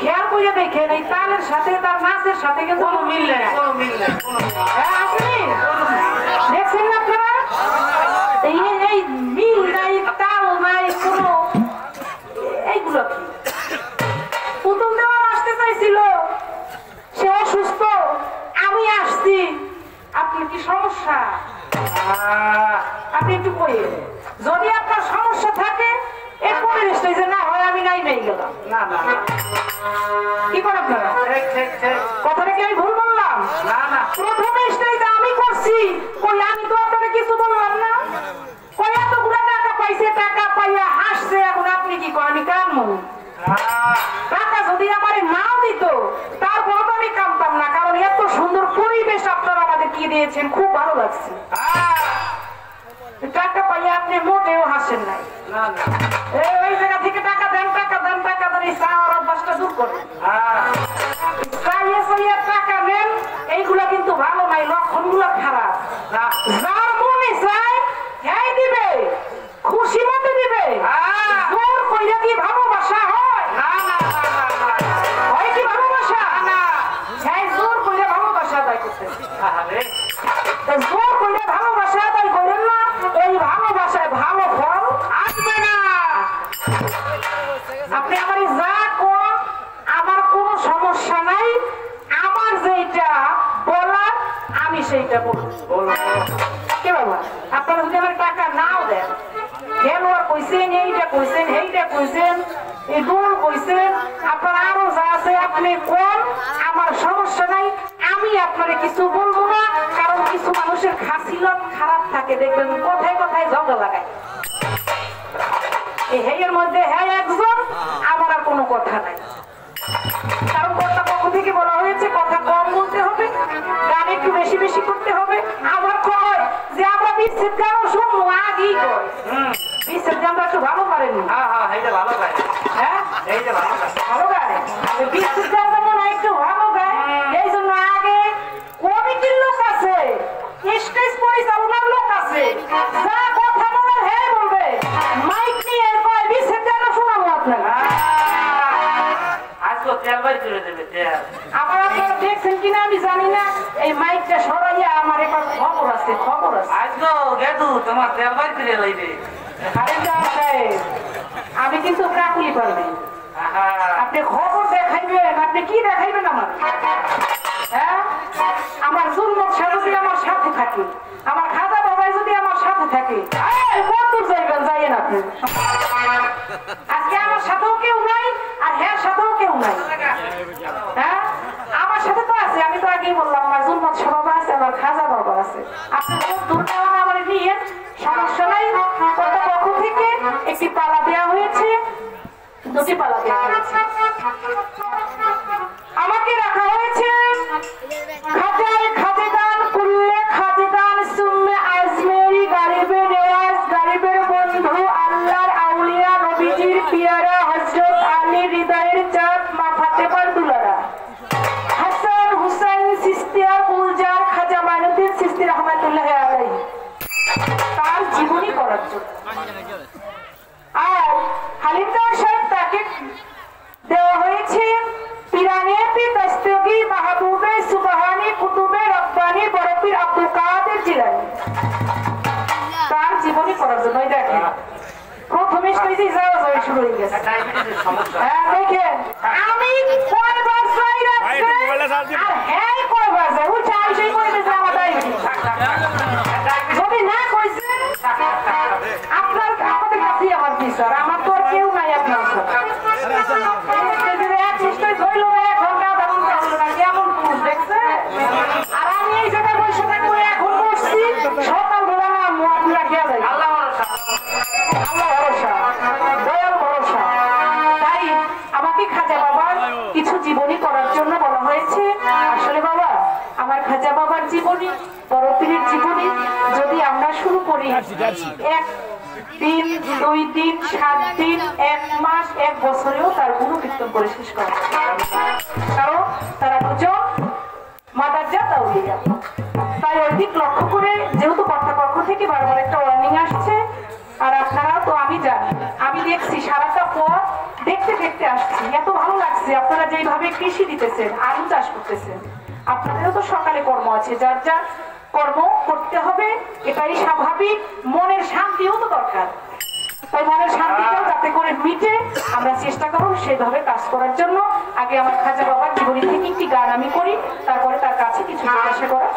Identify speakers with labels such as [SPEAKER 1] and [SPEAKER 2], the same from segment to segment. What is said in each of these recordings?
[SPEAKER 1] খেয়াল করে দেখেন এই তালের সাথে তার নাচের সাথে কিন্তু কোনো মিল নেই। আপনি দেখছেন না আপনারা এই মিল নাই, তাল নাই, কোনো এইগুলো কি? পুতুল দেওয়ান আসতে চাইছিল, সে অসুস্থ, আমি আসছি, আপনার কি সমস্যা? আপনি একটু কই, যদি আপনার সমস্যা থাকে এরপরে স্টেজে না হয় আমি নাই গেলাম। না না কি করে আপনারা? কথাটা কি আমি ভুল বললাম? না না, প্রথমে স্টেজে আমি করছি, কই আমি তো আপনাকে কিছু বললাম না। কই এতগুলো টাকা পাইছে, টাকা পাইয়া হাসছে, এখন আপনি কি করেন? আমি কামু টাকা যদি আমারে নাও দিত তারপর আমি কামতাম না, কারণ এত সুন্দর পরিবেশ আপনারা আমাদের কি দিয়েছেন, খুব ভালো লাগছে। টাকা পাইয়া আপনি মোটেও হাসেন নাই। ওই জায়গা থেকে টাকা দেন, টাকা দেন, টাকা দেন, এই চাওয়ার অভ্যাসটা দূর করেন। টাকা নেন, এইগুলা কিন্তু ভালো নাই, লক্ষণ গুলো খারাপ। যার মনে চায় হ্যাঁ দিবে, খুশি মতো দিবে। জোর কইরা কি ভালোবাসা হয়? হয় কি ভালোবাসা? হ্যাঁ, জোর কইরা ভালোবাসা আদায় করতে, জোর কইরা ভালোবাসা আদায় করেন না, এই ভালোবাসায় ভালো ফল আসবে না। আপনি আমার যা কোন, আমার কোনো সমস্যা নাই, আমার যেটা বলার আমি সেইটা বলবো। কি বাবা, আপনারা যদি আমার টাকা নাও দেন, খেলোয়াড় কইছেন, এইটা কইছেন, এইটা কইছেন, এই দোল কইছেন, আপনার আরো যা আছে আপনি কোন, আমার সমস্যা নাই, আমি আপনারে কিছু বলবো না। কারণ কিছু মানুষের খাসিলত খারাপ থাকে, দেখবেন কোথায় কোথায় ঝগড়া লাগায়। এই হেয়ের মধ্যে হ্যাঁ একজন, আমার আর কোনো কথা নাই। কারণ কর্তা পক্ষ থেকে বলা হয়েছে কথা কম বলতে হবে, গান একটু বেশি বেশি করতে হবে। আবার কয় যে আমরা বিচ্ছেদ গানও শুনবো, আগেই কয় বিচ্ছেদ গানটা একটু ভালো পারেনি। হ্যাঁ, ভালো গায়, বিচ্ছেদ গানটা মনে হয় একটু ভালো গায়। এই জন্য আগে কমিটির লোক আছে, স্টেজ পরিচালনার লোক আছে, যা কথা বলার হ্যাঁ বলবে, মাইক নিয়ে কয় বিচ্ছেদ গানটা শোনাবো আপনারা। আমার আপনারা দেখছেন কিনা আমি জানি না, এই মাইকটা সরাইয়া আমার এবার খবর আছে, খবর আছে। আমি কিন্তু কাকুলি পারবি, আপনি খবর দেখাইবেন, আপনি কি দেখাইবেন আমার? হ্যাঁ, আমার জুলমত সাহেব যদি আমার সাথে থাকে, আমার খাজা বাবাই যদি আমার সাথে থাকে, কত যাইবেন, যাইয়েন আপনি। আজকে আমার সাথেও কেউ নাই, আর হ্যাঁ সাথেও কেউ নাই। হ্যাঁ, আমার সাথে তো আছে, আমি তো আগেই বললাম, আমার জুলমত বাবা আছে, আমার খাজা বাবা আছে। আপনি দুর্নাম আমার নিয়ে সমস্যা নাই। কত পক্ষ থেকে একটি পালা দেওয়া হয়েছে, দুটি পালা দেওয়া হয়েছে। আমাকে রাখা হয়েছে খাজায় খাজেদান কুল্লে খাজেদান সুম্মে আজমেরি গারিবে নেওয়াজ গারিবের বন্ধু আল্লাহর আউলিয়া নবীজির পিয়ারা হযরত আলী হৃদয়ের চাঁদ মা ফাতেমার দুলারা হাসান হুসাইন চিশতিয়া গুলজার খাজা মাইনুদ্দিন চিশতি রাহমাতুল্লাহি আলাইহি, তার জীবনী করার জন্য। আর হালিমদার সাহেব তাকে দেওয়া হয়েছে পিরানে পি দস্তগি মাহবুবে সুবহানি কুতুবে রব্বানি বরফির আব্দুল কাদের জিলানী, তার জীবনী করার জন্য। দেখেন প্রথমে স্টেজে যাওয়া যাওয়া শুরু হয়ে গেছে। হ্যাঁ দেখেন, আমি কয়বার চাই রাখতে, আর হ্যাঁ কয়বার যায়, উঠে আইসেই কইতে যে আমার ডায়াবেটিস। যদি না কইছেন আপনার আমাদের কাছেই আমার বিচার, আমার তো আর কেউ নাই আপনার সাথে। আর আমি এই জায়গায় বসে থাকবো, এখন বসছি, সকালবেলা আপনারা খেয়াল রাখবেন, আল্লাহ ভরসা, দয়াল ভরসা। তাই আমাকে খাজা বাবার কিছু জীবনী করার জন্য বলা হয়েছে। আসলে বাবা, আমার খাজা বাবার জীবনী, বড় পীরের জীবনী যদি আমরা শুরু করি, 1 দিন 2 দিন 7 দিন 1 মাস 1 বছরেও তার গুণ কীর্তন করে শেষ করা, কারণ তারা দুজন মাদারজাত আউলিয়া। তাই ওই দিক লক্ষ্য করে, যেহেতু কর্তৃপক্ষ থেকে বারবার একটা ওয়ার্নিং আসছে, আর আপনারা তো আমি জানি, আমি দেখছি সারাটা পথ দেখতে দেখতে দেখতে আসছি, এত ভালো লাগছে আপনারা যেইভাবে কৃষি দিতেছেন, আলু চাষ করতেছেন। আপনাদেরও তো সকালে কর্ম আছে, যার যার কর্ম করতে হবে, এটাই স্বাভাবিক। মনের শান্তিও তো দরকার, তাই মনের শান্তিটাও যাতে করে মিটে আমরা চেষ্টা করব সেইভাবে কাজ করার জন্য। আগে আমার খাজা বাবার জীবনী থেকে একটি গান আমি করি, তারপরে তার কাছে কিছু জিজ্ঞাসা করার।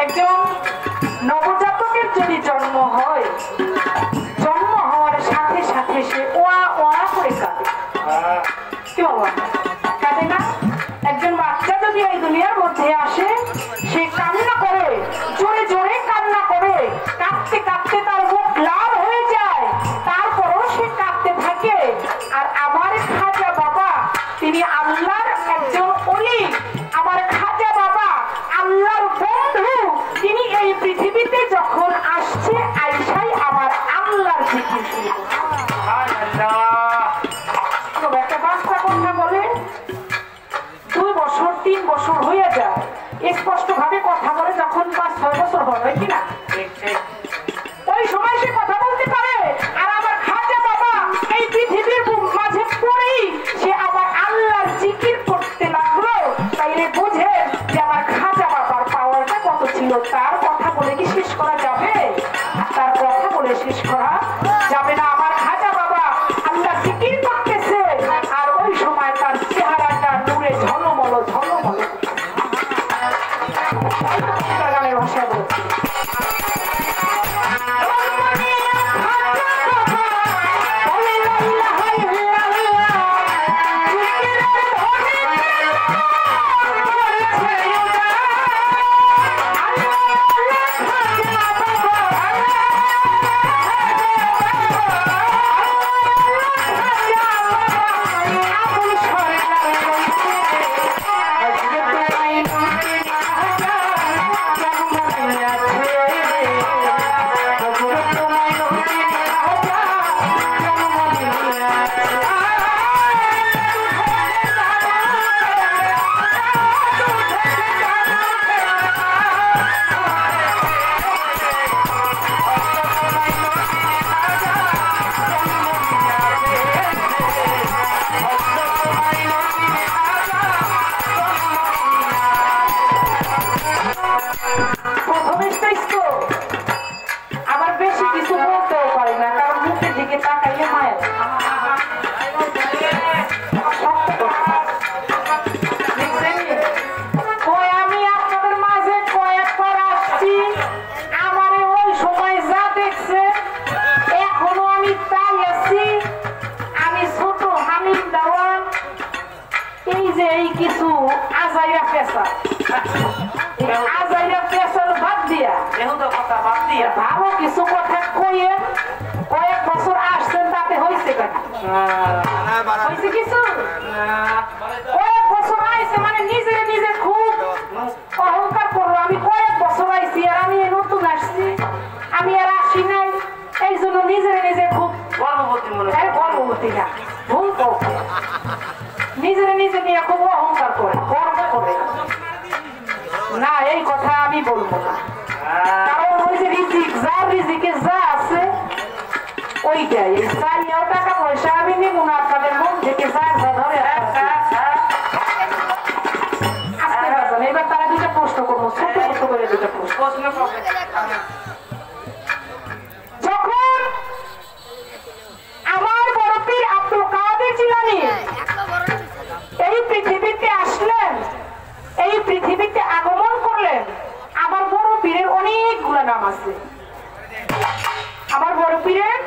[SPEAKER 1] একজন নবজাতকের যদি জন্ম হয়, জন্ম হওয়ার সাথে সাথে সে ওয়া ওয়া করে কাঁদে। কি বাবা কাঁদে না? একজন বাচ্চা যদি এই দুনিয়ার মধ্যে আসে, সে কান্না করে, জোরে জোরে কান্না করে, কাঁদতে কাঁদতে তার মুখ লাল হয়ে যায়, তারপরও সে কাঁদতে থাকে। আর আমার খাজা বাবা, তিনি আল্লাহর একজন ওলি, আমার খাজা বাবা আল্লাহর বন্ধু, তিনি এই পৃথিবীতে যখন আসছে, আইসাই আমার আল্লাহর জিকির শুরু করে। একটা বাচ্চা কথা বলে 2 বছর 3 বছর হয়ে যায়, স্পষ্ট ভাবে কথা বলে যখন 5-6 বছর হয় কিনা, ওই সময় সে কথা বলতে পারে। আর আমার খাজা বাবা এই পৃথিবীর মাঝে পড়েই সে আমার আল্লাহর জিকির করতে লাগলো। তাইলে বুঝে যে আমার খাজা বাবার পাওয়ারটা কত ছিল। তার কথা বলে কি শেষ করা যাবে? তার কথা বলে শেষ করা যাবে না। আমার খাজা বাবা আল্লাহ জিকির করতেছে, আর ওই সময় তার চেহারাটা নূরে ঝলমল ঝলমল। গানের ভাষা বলছে ভালো কিছু কথা কইয়ে কয়েক বছর আসছেন, তাতে হয়েছে কিছু কয়েক বছর আইছে মানে নিজে নিজে খুব অহংকার করলো। আমি কয়েক বছর আইছি আর আমি নতুন আসছি, আমি আর আসি নাই, এই জন্য নিজে নিজে খুব গর্ববতী মনে হয়। গর্ববতী না, ভুল নিজে নিজে নিয়ে খুব অহংকার করে, গর্ব করে না। এই কথা আমি বলবো না, কারণ ওই যে রিজিক, যার রিজিকে যা আছে ওইটাই। চাইয়াও টাকা পয়সা আমি নিব না, আপনাদের মন থেকে যার যা ধরে আসতে পারবেন। এবার তারা 2টা প্রশ্ন করবো, ছোট ছোট করে 2টা প্রশ্ন। যখন আমার বড় পীর আব্দুল কাদের জিলানী এই পৃথিবীতে আসলেন, এই পৃথিবীতে আগমন করলেন, আমার বড় পীরের অনেকগুলো নাম আছে। আমার বড় পীরের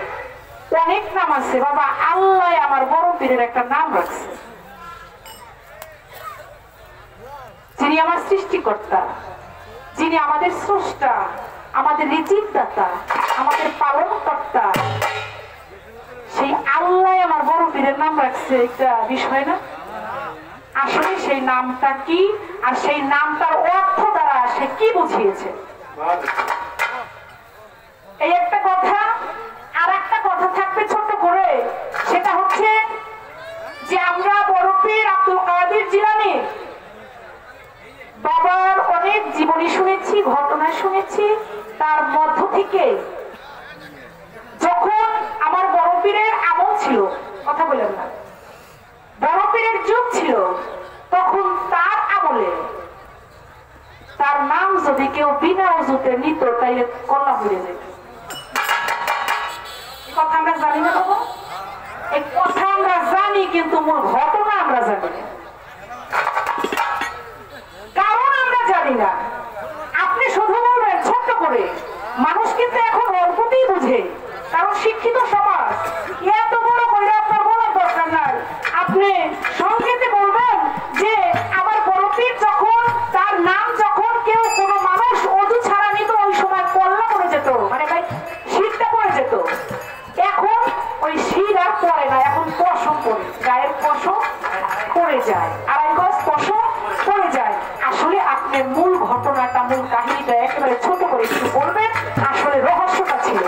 [SPEAKER 1] অনেক নাম আছে বাবা। আল্লাহ আমার বড় পীরের একটা নাম রাখছে, যিনি আমার সৃষ্টিকর্তা, যিনি আমাদের স্রষ্টা, আমাদের রিজিক দাতা, আমাদের পালন কর্তা। সেই আল্লাহ আমার বড় পীরের নাম রাখছে, একটা বিষয় না? আসলে সেই নামটা কি, আর সেই নামটার অর্থ দ্বারা সে কি বুঝিয়েছে, এই একটা কথা। আর একটা কথা থাকবে ছোট করে, সেটা হচ্ছে যে আমরা বড় পীর আব্দুল কাদের জিলানী বাবার অনেক জীবনী শুনেছি, ঘটনা শুনেছি। তার মধ্য থেকে যখন আমার বড় পীরের আমল ছিল, কথা বলেন না, বড় পীরের যুগ ছিল, তখন তার আমলে তার নাম যদি কেউ বিনা ওযুতে নিত, তাইলে কল্লা হয়ে যেত। কথা আমরা জানি না বাবা, এই কথা আমরা জানি, কিন্তু মূল ঘটনা আমরা জানি না। কারণ আমরা জানি না। আপনি শুধু কিন্তু এখন অল্পতেই বুঝে, কারণ শিক্ষিত সমাজ। এত বড় কইরা আপনার বলার দরকার নাই, আপনি সংক্ষেপে বলবেন যে আমার বড় পীর যখন তার নাম যখন কেউ কোনো মানুষ অজু ছাড়া নিত ওই সময় পল্লা পড়ে যেত, মানে ভাই শীতটা পড়ে যেত। এখন ওই শীত আর পড়ে না, এখন পশম পড়ে, গায়ের পশম পড়ে যায়, আড়াই গজ পশম পড়ে যায়। আসলে আপনি মূল ঘটনাটা, মূল কাহিনীটা একেবারে ছোট করে একটু বলবেন, আসলে রহস্যটা ছিল।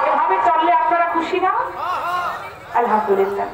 [SPEAKER 1] এভাবে চললে আপনারা খুশি না? আলহামদুলিল্লাহ।